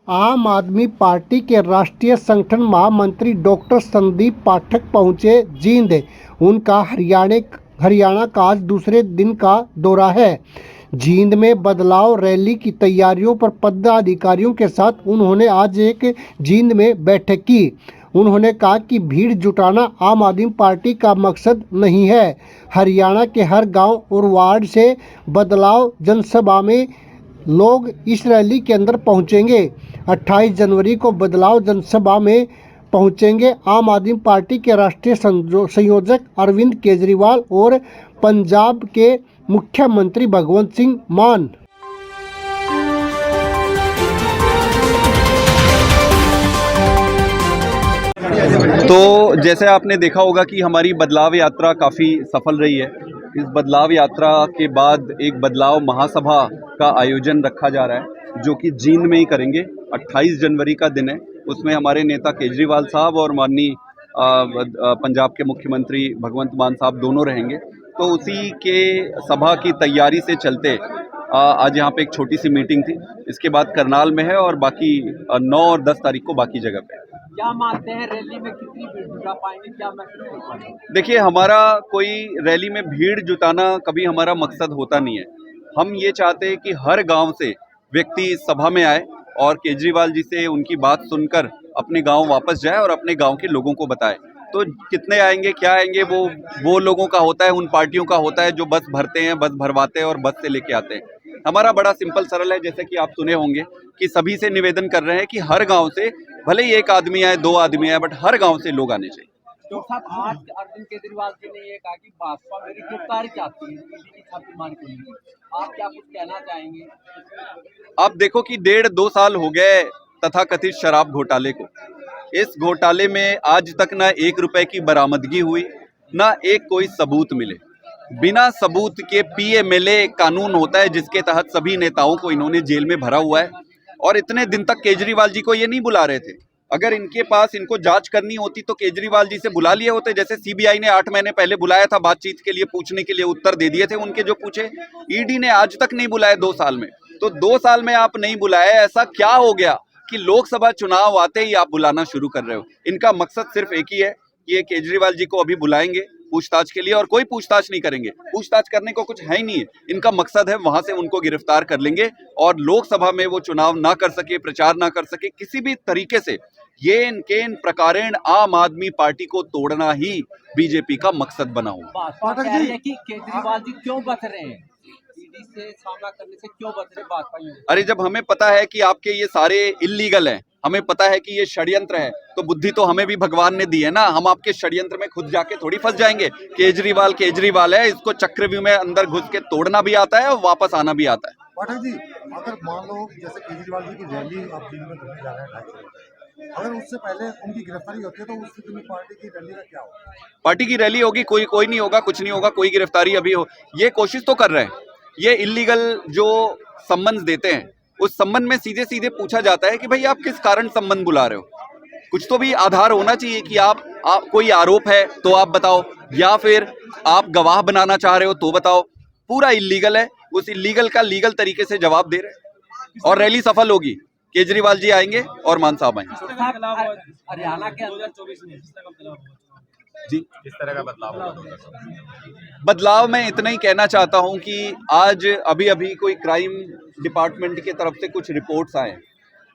आम आदमी पार्टी के राष्ट्रीय संगठन महामंत्री डॉक्टर संदीप पाठक पहुंचे जींद। उनका हरियाणा का आज दूसरे दिन का दौरा है। जींद में बदलाव रैली की तैयारियों पर पदाधिकारियों के साथ उन्होंने आज एक जींद में बैठक की। उन्होंने कहा कि भीड़ जुटाना आम आदमी पार्टी का मकसद नहीं है। हरियाणा के हर गांव और वार्ड से बदलाव जनसभा में लोग इस रैली के अंदर पहुंचेंगे। 28 जनवरी को बदलाव जनसभा में पहुंचेंगे आम आदमी पार्टी के राष्ट्रीय संयोजक अरविंद केजरीवाल और पंजाब के मुख्यमंत्री भगवंत सिंह मान। तो जैसे आपने देखा होगा कि हमारी बदलाव यात्रा काफ़ी सफल रही है। इस बदलाव यात्रा के बाद एक बदलाव महासभा का आयोजन रखा जा रहा है, जो कि जींद में ही करेंगे। 28 जनवरी का दिन है। उसमें हमारे नेता केजरीवाल साहब और माननीय पंजाब के मुख्यमंत्री भगवंत मान साहब दोनों रहेंगे। तो उसी के सभा की तैयारी से चलते आज यहाँ पे एक छोटी सी मीटिंग थी। इसके बाद करनाल में है और बाकी 9 और 10 तारीख को बाकी जगह पे है। क्या मानते हैं रैली में कितनी भीड़ जुटा पाएंगे, क्या मैसेज कर पाएंगे? देखिए, हमारा कोई रैली में भीड़ जुटाना कभी हमारा मकसद होता नहीं है। हम ये चाहते हैं कि हर गांव से व्यक्ति सभा में आए और केजरीवाल जी से उनकी बात सुनकर अपने गांव वापस जाए और अपने गांव के लोगों को बताए। तो कितने आएंगे, क्या आएंगे, वो लोगों का होता है, उन पार्टियों का होता है जो बस भरते हैं, बस भरवाते हैं और बस से लेके आते हैं। हमारा बड़ा सिंपल सरल है, जैसे कि आप सुने होंगे कि सभी से निवेदन कर रहे हैं कि हर गांव से भले ही एक आदमी आए, 2 आदमी आए, बट हर गांव से लोग आने चाहिए। तो साहब, आज अरविंद केजरीवाल जी ने ये कहा कि भाजपा मेरी गिरफ्तारी चाहती है ईडी की छापेमारी को लेकर, आप क्या कुछ कहना चाहेंगे? आप देखो कि 1.5-2 साल हो गए तथाकथित शराब घोटाले को। इस घोटाले में आज तक ना 1 रुपए की बरामदगी हुई, ना एक कोई सबूत मिले। बिना सबूत के पीएमएलए कानून होता है जिसके तहत सभी नेताओं को इन्होंने जेल में भरा हुआ है। और इतने दिन तक केजरीवाल जी को ये नहीं बुला रहे थे। अगर इनके पास इनको जांच करनी होती तो केजरीवाल जी से बुला लिए होते। जैसे सीबीआई ने 8 महीने पहले बुलाया था बातचीत के लिए, पूछने के लिए, उत्तर दे दिए थे उनके जो पूछे। ईडी ने आज तक नहीं बुलाया 2 साल में। तो 2 साल में आप नहीं बुलाए, ऐसा क्या हो गया कि लोकसभा चुनाव आते ही आप बुलाना शुरू कर रहे हो? इनका मकसद सिर्फ एक ही है कि ये केजरीवाल जी को अभी बुलाएंगे पूछताछ के लिए, और कोई पूछताछ नहीं करेंगे। पूछताछ करने को कुछ है ही नहीं है। इनका मकसद है वहां से उनको गिरफ्तार कर लेंगे और लोकसभा में वो चुनाव ना कर सके, प्रचार ना कर सके किसी भी तरीके से। ये इनके इन प्रकारेण आम आदमी पार्टी को तोड़ना ही बीजेपी का मकसद बना हुआ। भाजपा कह रही है कि केजरीवाल जी क्यों बच रहे हैं, ईडी से सामना करने से क्यों बच रहे भाजपा? अरे, जब हमें पता है कि आपके ये सारे इल्लीगल हैं, हमें पता है कि ये षड्यंत्र है, तो बुद्धि तो हमें भी भगवान ने दी है ना। हम आपके षड्यंत्र में खुद जाके थोड़ी फंस जाएंगे। केजरीवाल है, इसको चक्रव्यूह में अंदर घुस के तोड़ना भी आता है और वापस आना भी आता है। पाठक जी, अगर मान लो जैसे केजरीवाल जी की रैली आप दिन में करने जा रहे हैं 2:30 अगर उससे पहले उनकी गिरफ्तारी होती है तो उस स्थिति में पार्टी की रैली का क्या होगा? पार्टी की रैली होगी, कोई नहीं होगा, कुछ नहीं होगा, कोई गिरफ्तारी अभी हो। ये कोशिश तो कर रहे हैं। ये इल्लीगल जो सम्मन देते हैं उस सम्मन में सीधे सीधे पूछा जाता है कि भाई आप किस कारण सम्मन बुला रहे हो। कुछ तो भी आधार होना चाहिए कि आप कोई आरोप है तो आप बताओ, या फिर आप गवाह बनाना चाह रहे हो तो बताओ। पूरा इल्लीगल है। उस इल्लीगल का लीगल तरीके से जवाब दे रहे हैं और रैली सफल होगी। केजरीवाल जी आएंगे और मान साहब आएंगे। हरियाणा के अंदर 24 में जी, किस तरह का बदलाव मैं इतना ही कहना चाहता हूं कि आज अभी कोई क्राइम डिपार्टमेंट की तरफ से कुछ रिपोर्ट्स आए।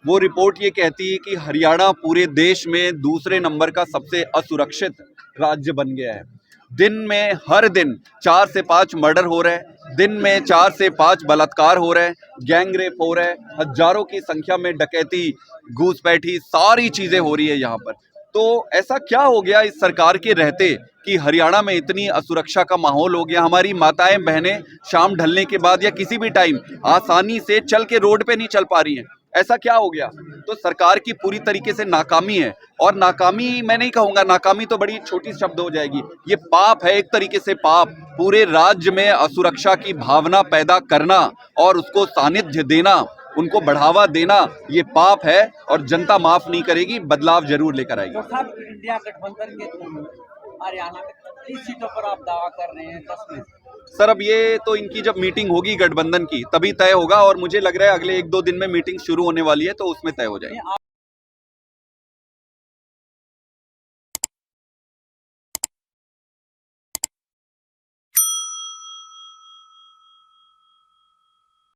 वो रिपोर्ट ये कहती है कि हरियाणा पूरे देश में दूसरे नंबर का सबसे असुरक्षित राज्य बन गया है। दिन में हर दिन 4 से 5 मर्डर हो रहे हैं, दिन में 4 से 5 बलात्कार हो रहे हैं, गैंग रेप हो रहे हैं, हजारों की संख्या में डकैती, घूसपैठी, सारी चीजें हो रही है यहाँ पर। तो ऐसा क्या हो गया इस सरकार के रहते कि हरियाणा में इतनी असुरक्षा का माहौल हो गया? हमारी माताएं बहनें शाम ढलने के बाद या किसी भी टाइम आसानी से चल के रोड पे नहीं चल पा रही हैं। ऐसा क्या हो गया? तो सरकार की पूरी तरीके से नाकामी है। और नाकामी मैं नहीं कहूंगा, नाकामी तो बड़ी छोटी शब्द हो जाएगी। ये पाप है, एक तरीके से पाप। पूरे राज्य में असुरक्षा की भावना पैदा करना और उसको सानिध्य देना, उनको बढ़ावा देना, ये पाप है और जनता माफ नहीं करेगी। बदलाव जरूर लेकर आएगी। तो साहब, इंडिया गठबंधन के थ्रू हरियाणा में 30 सीटों पर आप दावा कर रहे हैं, 10 में सर अब ये तो इनकी जब मीटिंग होगी गठबंधन की तभी तय होगा, और मुझे लग रहा है अगले 1-2 दिन में मीटिंग शुरू होने वाली है, तो उसमें तय हो जाएगा।